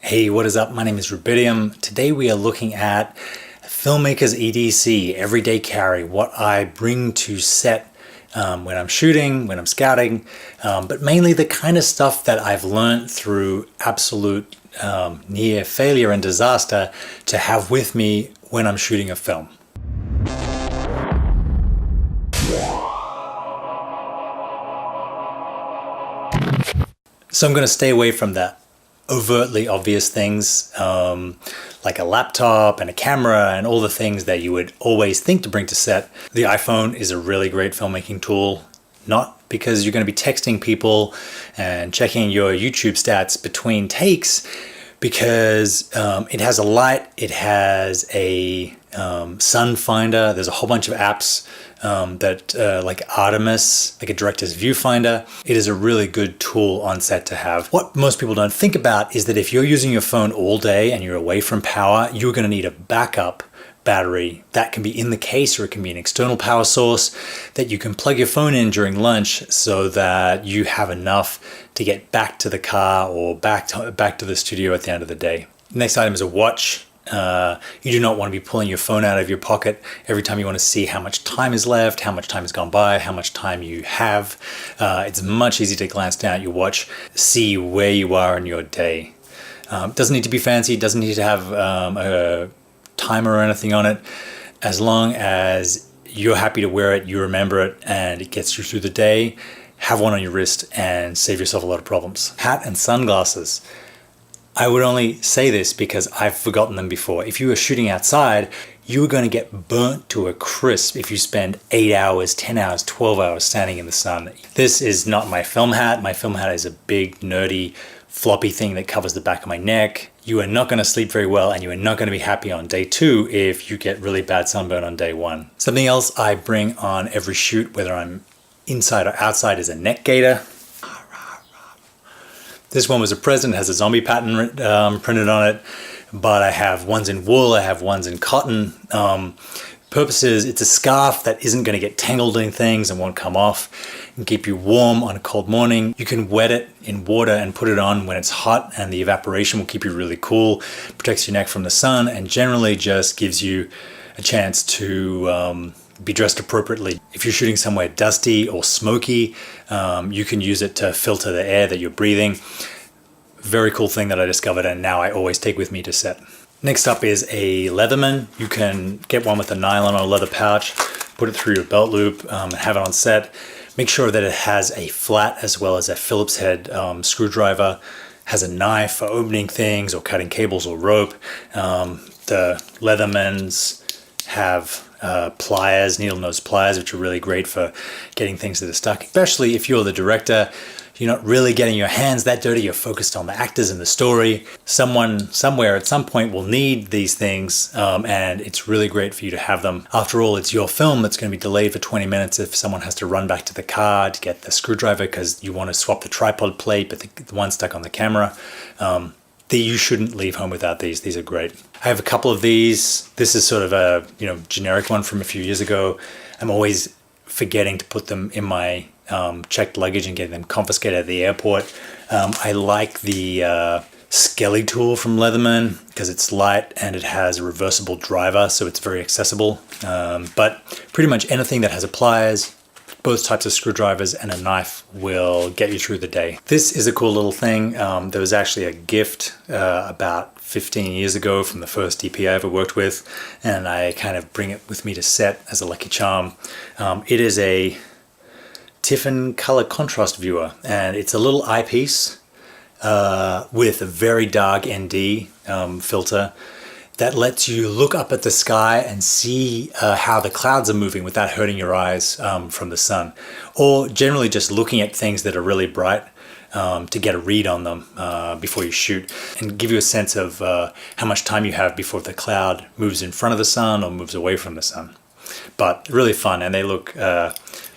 Hey, what is up? My name is Rubidium. Today we are looking at Filmmaker's EDC, Everyday Carry, what I bring to set when I'm shooting, when I'm scouting, but mainly the kind of stuff that I've learned through absolute near failure and disaster to have with me when I'm shooting a film. So I'm going to stay away from the overtly obvious things like a laptop and a camera and all the things that you would always think to bring to set. The iPhone is a really great filmmaking tool, not because you're going to be texting people and checking your YouTube stats between takes, because it has a light, it has a sun finder, there's a whole bunch of apps like Artemis, like a director's viewfinder. It is a really good tool on set to have. What most people don't think about is that if you're using your phone all day and you're away from power, you're going to need a backup battery that can be in the case, or it can be an external power source that you can plug your phone in during lunch so that you have enough to get back to the car or back to the studio at the end of the day. Next item is a watch. You do not want to be pulling your phone out of your pocket every time you want to see how much time is left, how much time has gone by, how much time you have. It's much easier to glance down at your watch, see where you are in your day. It doesn't need to be fancy, it doesn't need to have a timer or anything on it. As long as you're happy to wear it, you remember it, and it gets you through the day, have one on your wrist and save yourself a lot of problems. Hat and sunglasses. I would only say this because I've forgotten them before. If you are shooting outside, you are going to get burnt to a crisp if you spend 8 hours, 10 hours, 12 hours standing in the sun. This is not my film hat. My film hat is a big, nerdy, floppy thing that covers the back of my neck. You are not going to sleep very well, and you are not going to be happy on day 2 if you get really bad sunburn on day 1. Something else I bring on every shoot, whether I'm inside or outside, is a neck gaiter. This one was a present, has a zombie pattern printed on it, but I have ones in wool, I have ones in cotton. Purposes, it's a scarf that isn't going to get tangled in things and won't come off and keep you warm on a cold morning. You can wet it in water and put it on when it's hot, and the evaporation will keep you really cool, protects your neck from the sun, and generally just gives you a chance to be dressed appropriately. If you're shooting somewhere dusty or smoky, you can use it to filter the air that you're breathing. Very cool thing that I discovered, and now I always take with me to set. Next up is a Leatherman. You can get one with a nylon or leather pouch, put it through your belt loop, and have it on set. Make sure that it has a flat as well as a Phillips head screwdriver, has a knife for opening things or cutting cables or rope. The Leathermans have pliers, needle nose pliers, which are really great for getting things that are stuck, especially if you're the director. You're not really getting your hands that dirty, you're focused on the actors and the story. Someone somewhere at some point will need these things, and it's really great for you to have them. After all, it's your film that's going to be delayed for 20 minutes if someone has to run back to the car to get the screwdriver because you want to swap the tripod plate, but the one stuck on the camera. You shouldn't leave home without these. These are great. I have a couple of these. This is sort of a generic one from a few years ago. I'm always forgetting to put them in my checked luggage and getting them confiscated at the airport. I like the Skelly tool from Leatherman because it's light and it has a reversible driver, so it's very accessible. But pretty much anything that has a pliers, both types of screwdrivers, and a knife will get you through the day. This is a cool little thing. There was actually a gift about 15 years ago from the first DP I ever worked with, and I kind of bring it with me to set as a lucky charm. It is a Tiffen color contrast viewer, and it's a little eyepiece with a very dark ND filter that lets you look up at the sky and see how the clouds are moving without hurting your eyes from the sun, or generally just looking at things that are really bright to get a read on them before you shoot, and give you a sense of how much time you have before the cloud moves in front of the sun or moves away from the sun. But really fun, and they look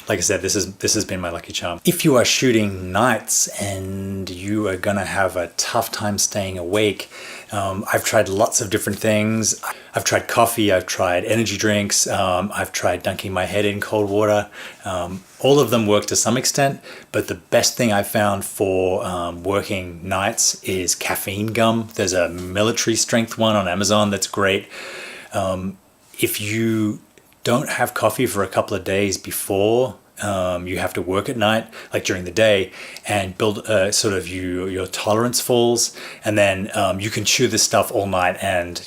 like I said, this has been my lucky charm. If you are shooting nights and you are gonna have a tough time staying awake, I've tried lots of different things. I've tried coffee, I've tried energy drinks, I've tried dunking my head in cold water. All of them work to some extent, but the best thing I've found for working nights is caffeine gum. There's a military strength one on Amazon that's great. If you don't have coffee for a couple of days before you have to work at night, like during the day, and build sort of your tolerance falls, and then you can chew this stuff all night, and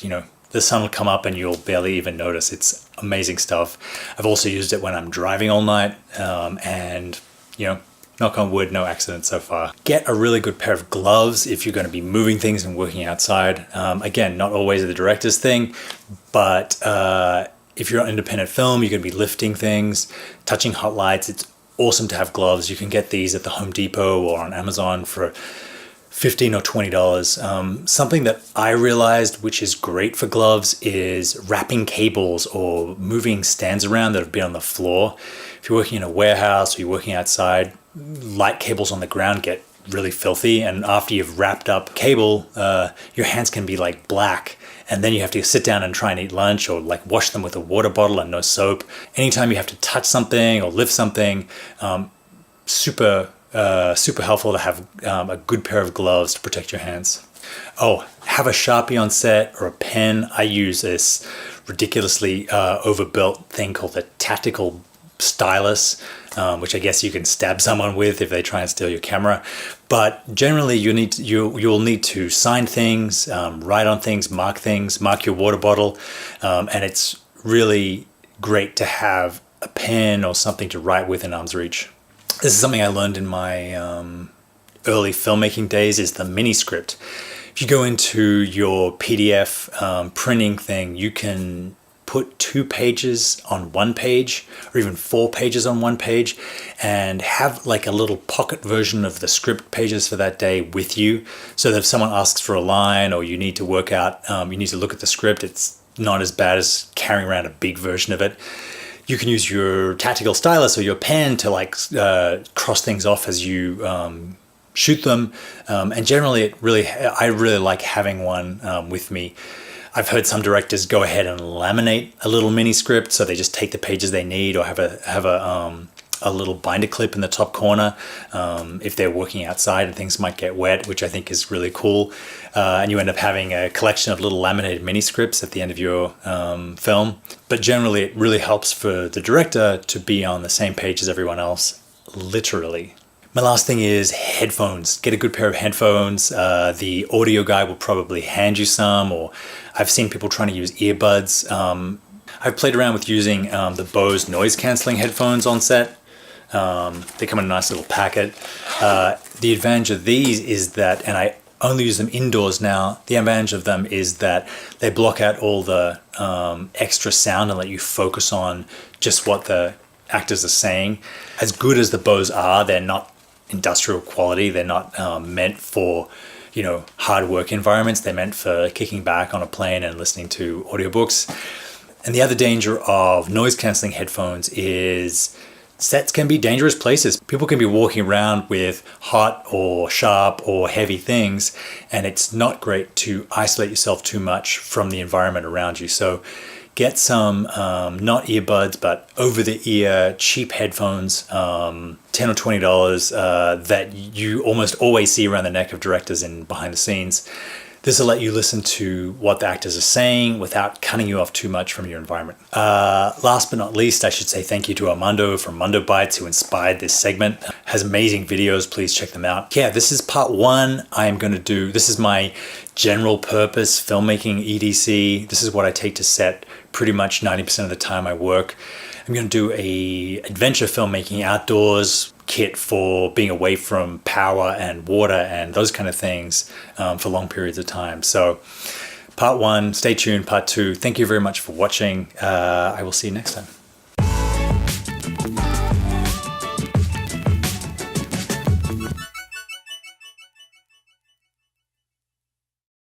the sun will come up and you'll barely even notice. It's amazing stuff. I've also used it when I'm driving all night, and knock on wood, no accidents so far. Get a really good pair of gloves if you're going to be moving things and working outside. Again, not always the director's thing, but if you're on independent film, you're going to be lifting things, touching hot lights. It's awesome to have gloves. You can get these at the Home Depot or on Amazon for $15 or $20. Something that I realized, which is great for gloves, is wrapping cables or moving stands around that have been on the floor. If you're working in a warehouse or you're working outside, light cables on the ground get really filthy, and after you've wrapped up cable, your hands can be like black, and then you have to sit down and try and eat lunch, or like wash them with a water bottle and no soap. Anytime you have to touch something or lift something, super helpful to have a good pair of gloves to protect your hands. Oh, have a Sharpie on set or a pen. I use this ridiculously overbuilt thing called a tactical stylus, which I guess you can stab someone with if they try and steal your camera. But generally, you'll need to sign things, write on things, mark your water bottle, and it's really great to have a pen or something to write with in arm's reach. This is something I learned in my early filmmaking days, is the mini script. If you go into your PDF printing thing, you can put 2 pages on one page, or even 4 pages on one page, and have like a little pocket version of the script pages for that day with you, so that if someone asks for a line or you need to work out, you need to look at the script, it's not as bad as carrying around a big version of it. You can use your tactical stylus or your pen to like cross things off as you shoot them, and generally I really like having one with me. I've heard some directors go ahead and laminate a little mini script, so they just take the pages they need, or have a little binder clip in the top corner if they're working outside and things might get wet, which I think is really cool. And you end up having a collection of little laminated mini scripts at the end of your film. But generally, it really helps for the director to be on the same page as everyone else, literally. My last thing is headphones. Get a good pair of headphones. The audio guy will probably hand you some, or I've seen people trying to use earbuds. I've played around with using the Bose noise cancelling headphones on set. They come in a nice little packet. The advantage of these is that, and I only use them indoors now, the advantage of them is that they block out all the extra sound and let you focus on just what the actors are saying. As good as the Bose are, they're not industrial quality. They're not meant for hard work environments. They're meant for kicking back on a plane and listening to audiobooks. And the other danger of noise cancelling headphones is sets can be dangerous places. People can be walking around with hot or sharp or heavy things, and it's not great to isolate yourself too much from the environment around you. So get some, not earbuds, but over-the-ear cheap headphones, $10 or $20 that you almost always see around the neck of directors in behind the scenes. This will let you listen to what the actors are saying without cutting you off too much from your environment. Last but not least, I should say thank you to Armando from Mondo Bites, who inspired this segment. Has amazing videos, please check them out. Yeah, this is part 1. This is my general purpose filmmaking EDC. This is what I take to set pretty much 90% of the time I work. I'm going to do a adventure filmmaking outdoors kit for being away from power and water and those kind of things for long periods of time. So part 1, stay tuned. Part 2, thank you very much for watching. I will see you next time.